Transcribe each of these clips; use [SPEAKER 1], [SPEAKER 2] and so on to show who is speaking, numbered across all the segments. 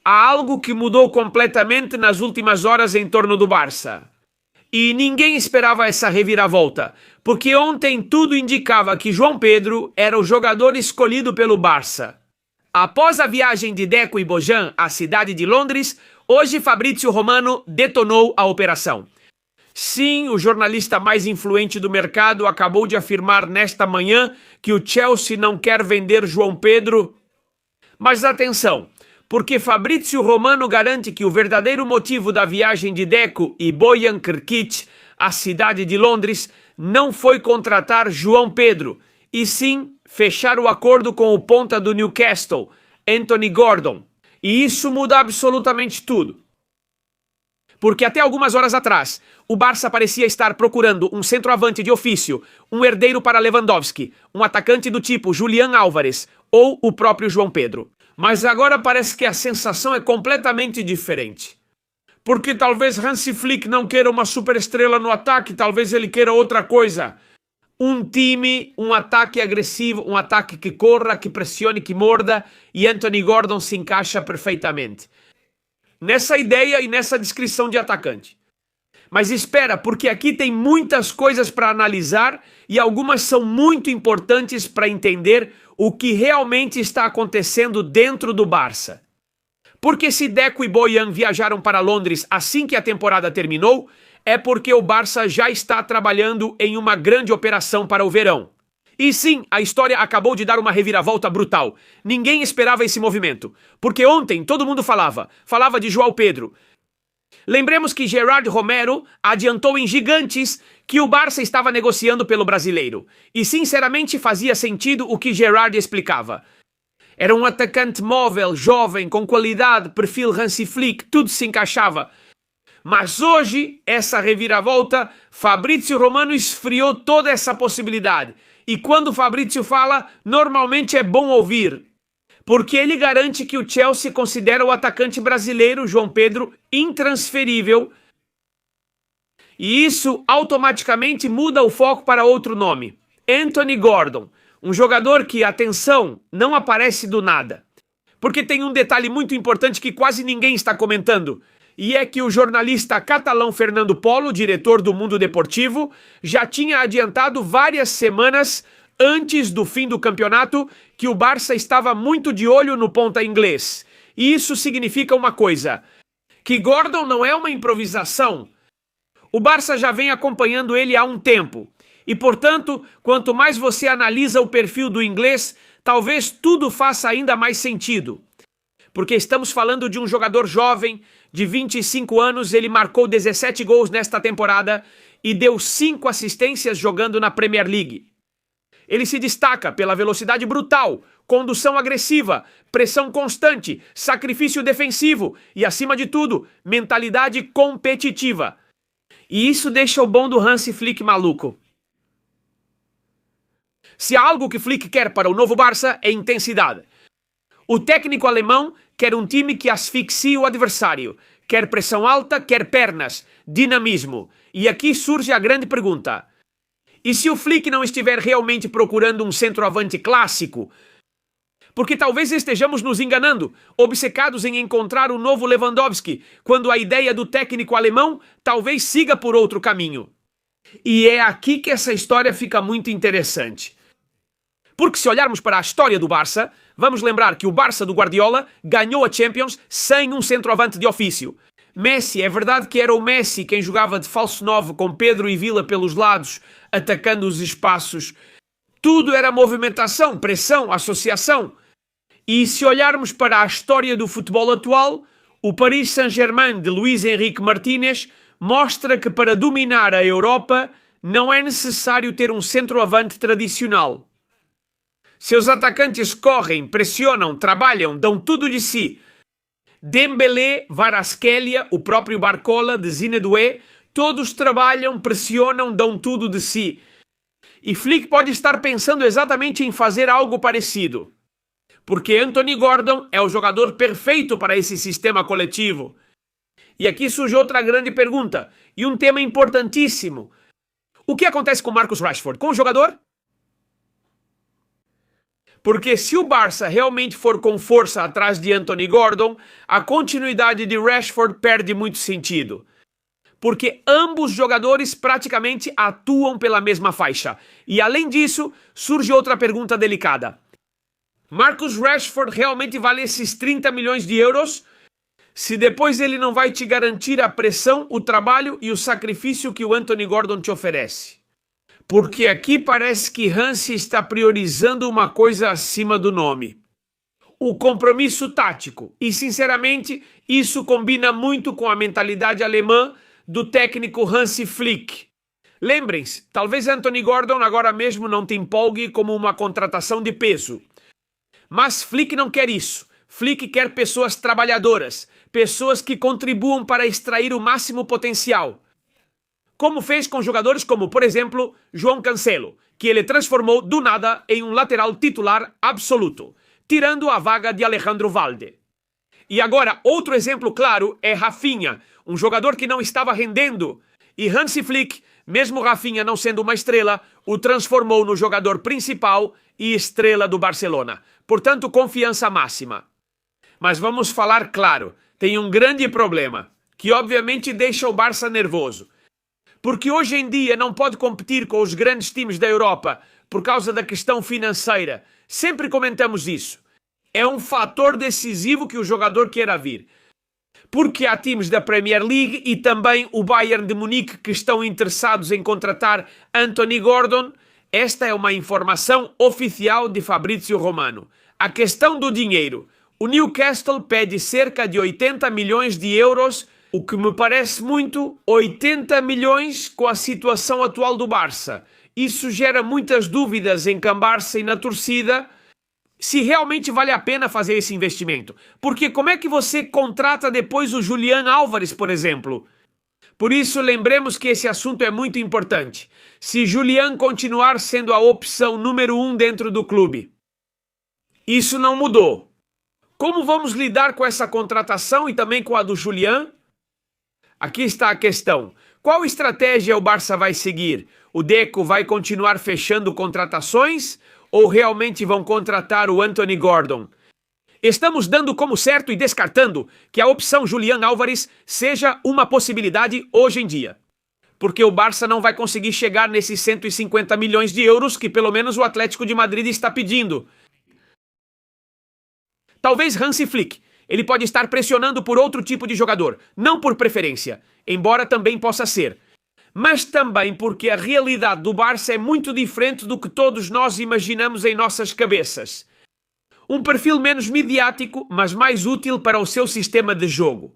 [SPEAKER 1] há algo que mudou completamente nas últimas horas em torno do Barça. E ninguém esperava essa reviravolta, porque ontem tudo indicava que João Pedro era o jogador escolhido pelo Barça. Após a viagem de Deco e Bojan à cidade de Londres, hoje Fabrizio Romano detonou a operação. Sim, o jornalista mais influente do mercado acabou de afirmar nesta manhã que o Chelsea não quer vender João Pedro. Mas atenção, porque Fabrizio Romano garante que o verdadeiro motivo da viagem de Deco e Bojan Krkić à cidade de Londres não foi contratar João Pedro, e sim fechar o acordo com o ponta do Newcastle, Anthony Gordon. E isso muda absolutamente tudo. Porque até algumas horas atrás, o Barça parecia estar procurando um centroavante de ofício, um herdeiro para Lewandowski, um atacante do tipo Julián Álvares ou o próprio João Pedro. Mas agora parece que a sensação é completamente diferente. Porque talvez Hansi Flick não queira uma superestrela no ataque, talvez ele queira outra coisa. Um time, um ataque agressivo, um ataque que corra, que pressione, que morda, e Anthony Gordon se encaixa perfeitamente nessa ideia e nessa descrição de atacante. Mas espera, porque aqui tem muitas coisas para analisar e algumas são muito importantes para entender o que realmente está acontecendo dentro do Barça. Porque se Deco e Bojan viajaram para Londres assim que a temporada terminou, é porque o Barça já está trabalhando em uma grande operação para o verão. E sim, a história acabou de dar uma reviravolta brutal. Ninguém esperava esse movimento, porque ontem todo mundo falava de João Pedro. Lembremos que Gerard Romero adiantou em gigantes que o Barça estava negociando pelo brasileiro. E sinceramente fazia sentido o que Gerard explicava. Era um atacante móvel, jovem, com qualidade, perfil Hansi Flick, tudo se encaixava. Mas hoje, essa reviravolta, Fabrizio Romano esfriou toda essa possibilidade. E quando Fabrizio fala, normalmente é bom ouvir. Porque ele garante que o Chelsea considera o atacante brasileiro, João Pedro, intransferível. E isso automaticamente muda o foco para outro nome. Anthony Gordon. Um jogador que, atenção, não aparece do nada. Porque tem um detalhe muito importante que quase ninguém está comentando. E é que o jornalista catalão Fernando Polo, diretor do Mundo Deportivo, já tinha adiantado várias semanas antes do fim do campeonato que o Barça estava muito de olho no ponta inglês. E isso significa uma coisa, que Gordon não é uma improvisação. O Barça já vem acompanhando ele há um tempo. E, portanto, quanto mais você analisa o perfil do inglês, talvez tudo faça ainda mais sentido. Porque estamos falando de um jogador jovem, de 25 anos, ele marcou 17 gols nesta temporada e deu 5 assistências jogando na Premier League. Ele se destaca pela velocidade brutal, condução agressiva, pressão constante, sacrifício defensivo e, acima de tudo, mentalidade competitiva. E isso deixa o bom do Hansi Flick maluco. Se há algo que Flick quer para o novo Barça é intensidade. O técnico alemão quer um time que asfixie o adversário, quer pressão alta, quer pernas, dinamismo. E aqui surge a grande pergunta. E se o Flick não estiver realmente procurando um centroavante clássico? Porque talvez estejamos nos enganando, obcecados em encontrar o novo Lewandowski, quando a ideia do técnico alemão talvez siga por outro caminho. E é aqui que essa história fica muito interessante. Porque se olharmos para a história do Barça, vamos lembrar que o Barça do Guardiola ganhou a Champions sem um centroavante de ofício. Messi, é verdade que era o Messi quem jogava de falso 9 com Pedro e Villa pelos lados, atacando os espaços. Tudo era movimentação, pressão, associação. E se olharmos para a história do futebol atual, o Paris Saint-Germain de Luís Henrique Martínez mostra que para dominar a Europa não é necessário ter um centroavante tradicional. Seus atacantes correm, pressionam, trabalham, dão tudo de si. Dembélé, Kvaratskhelia, o próprio Barcola de Zinedine, todos trabalham, pressionam, dão tudo de si. E Flick pode estar pensando exatamente em fazer algo parecido. Porque Anthony Gordon é o jogador perfeito para esse sistema coletivo. E aqui surge outra grande pergunta, e um tema importantíssimo. O que acontece com Marcus Rashford? Com o jogador? Porque se o Barça realmente for com força atrás de Anthony Gordon, a continuidade de Rashford perde muito sentido. Porque ambos jogadores praticamente atuam pela mesma faixa. E além disso, surge outra pergunta delicada. Marcus Rashford realmente vale esses 30 milhões de euros? Se depois ele não vai te garantir a pressão, o trabalho e o sacrifício que o Anthony Gordon te oferece. Porque aqui parece que Hansi está priorizando uma coisa acima do nome. O compromisso tático. E, sinceramente, isso combina muito com a mentalidade alemã do técnico Hansi Flick. Lembrem-se, talvez Anthony Gordon agora mesmo não te empolgue como uma contratação de peso. Mas Flick não quer isso. Flick quer pessoas trabalhadoras, pessoas que contribuam para extrair o máximo potencial. Como fez com jogadores como, por exemplo, João Cancelo, que ele transformou do nada em um lateral titular absoluto, tirando a vaga de Alejandro Valde. E agora, outro exemplo claro é Rafinha, um jogador que não estava rendendo, e Hansi Flick, mesmo Rafinha não sendo uma estrela, o transformou no jogador principal e estrela do Barcelona. Portanto, confiança máxima. Mas vamos falar claro, tem um grande problema, que obviamente deixa o Barça nervoso. Porque hoje em dia não pode competir com os grandes times da Europa por causa da questão financeira. Sempre comentamos isso. É um fator decisivo que o jogador queira vir. Porque há times da Premier League e também o Bayern de Munique que estão interessados em contratar Anthony Gordon. Esta é uma informação oficial de Fabrizio Romano. A questão do dinheiro. O Newcastle pede cerca de 80 milhões de euros, o que me parece muito, 80 milhões com a situação atual do Barça. Isso gera muitas dúvidas em Can-Barça e na torcida, se realmente vale a pena fazer esse investimento. Porque como é que você contrata depois o Julián Álvares, por exemplo? Por isso, lembremos que esse assunto é muito importante. Se Julián continuar sendo a opção número 1 dentro do clube. Isso não mudou. Como vamos lidar com essa contratação e também com a do Julián? Aqui está a questão. Qual estratégia o Barça vai seguir? O Deco vai continuar fechando contratações ou realmente vão contratar o Anthony Gordon? Estamos dando como certo e descartando que a opção Julián Álvares seja uma possibilidade hoje em dia. Porque o Barça não vai conseguir chegar nesses 150 milhões de euros que pelo menos o Atlético de Madrid está pedindo. Talvez Hansi Flick. Ele pode estar pressionando por outro tipo de jogador, não por preferência, embora também possa ser. Mas também porque a realidade do Barça é muito diferente do que todos nós imaginamos em nossas cabeças. Um perfil menos midiático, mas mais útil para o seu sistema de jogo.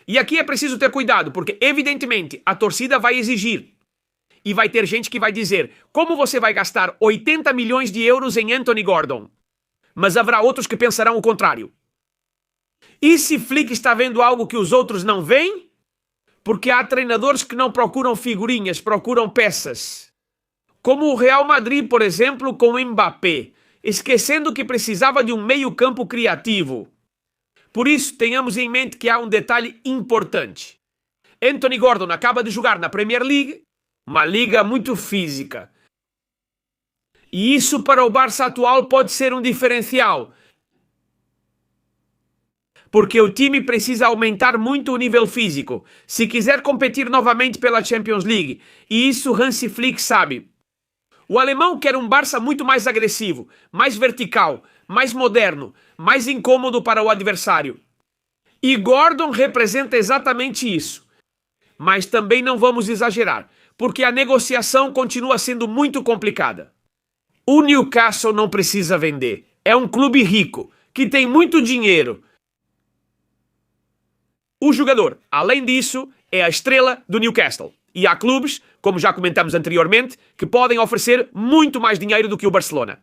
[SPEAKER 1] E aqui é preciso ter cuidado, porque evidentemente a torcida vai exigir. E vai ter gente que vai dizer, como você vai gastar 80 milhões de euros em Anthony Gordon? Mas haverá outros que pensarão o contrário. E se Flick está vendo algo que os outros não veem? Porque há treinadores que não procuram figurinhas, procuram peças. Como o Real Madrid, por exemplo, com Mbappé, esquecendo que precisava de um meio-campo criativo. Por isso, tenhamos em mente que há um detalhe importante. Anthony Gordon acaba de jogar na Premier League, uma liga muito física. E isso para o Barça atual pode ser um diferencial. Porque o time precisa aumentar muito o nível físico, se quiser competir novamente pela Champions League, e isso Hansi Flick sabe. O alemão quer um Barça muito mais agressivo, mais vertical, mais moderno, mais incômodo para o adversário. E Gordon representa exatamente isso. Mas também não vamos exagerar, porque a negociação continua sendo muito complicada. O Newcastle não precisa vender, é um clube rico, que tem muito dinheiro. O jogador, além disso, é a estrela do Newcastle. E há clubes, como já comentamos anteriormente, que podem oferecer muito mais dinheiro do que o Barcelona.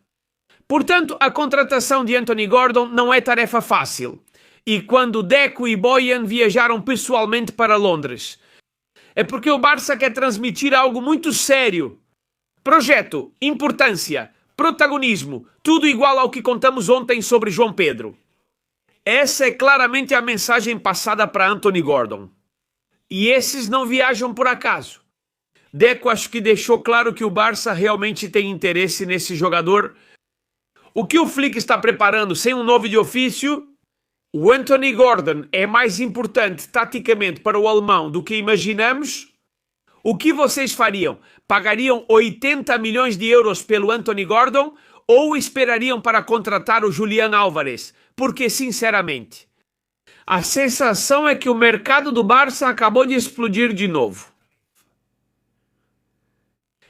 [SPEAKER 1] Portanto, a contratação de Anthony Gordon não é tarefa fácil. E quando Deco e Bojan viajaram pessoalmente para Londres, é porque o Barça quer transmitir algo muito sério. Projeto, importância, protagonismo, tudo igual ao que contamos ontem sobre João Pedro. Essa é claramente a mensagem passada para Anthony Gordon. E esses não viajam por acaso. Deco acho que deixou claro que o Barça realmente tem interesse nesse jogador. O que o Flick está preparando sem um novo de ofício? O Anthony Gordon é mais importante taticamente para o alemão do que imaginamos? O que vocês fariam? Pagariam 80 milhões de euros pelo Anthony Gordon ou esperariam para contratar o Julián Álvares? Porque, sinceramente, a sensação é que o mercado do Barça acabou de explodir de novo.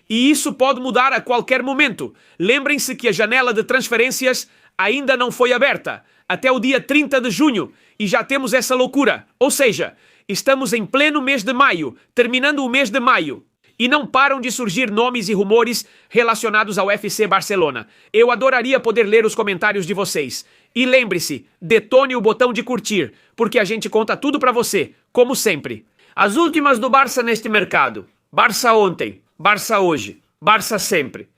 [SPEAKER 1] E isso pode mudar a qualquer momento. Lembrem-se que a janela de transferências ainda não foi aberta, até o dia 30 de junho, e já temos essa loucura. Ou seja, estamos em pleno mês de maio, terminando o mês de maio, e não param de surgir nomes e rumores relacionados ao FC Barcelona. Eu adoraria poder ler os comentários de vocês. E lembre-se, detone o botão de curtir, porque a gente conta tudo pra você, como sempre. As últimas do Barça neste mercado. Barça ontem, Barça hoje, Barça sempre.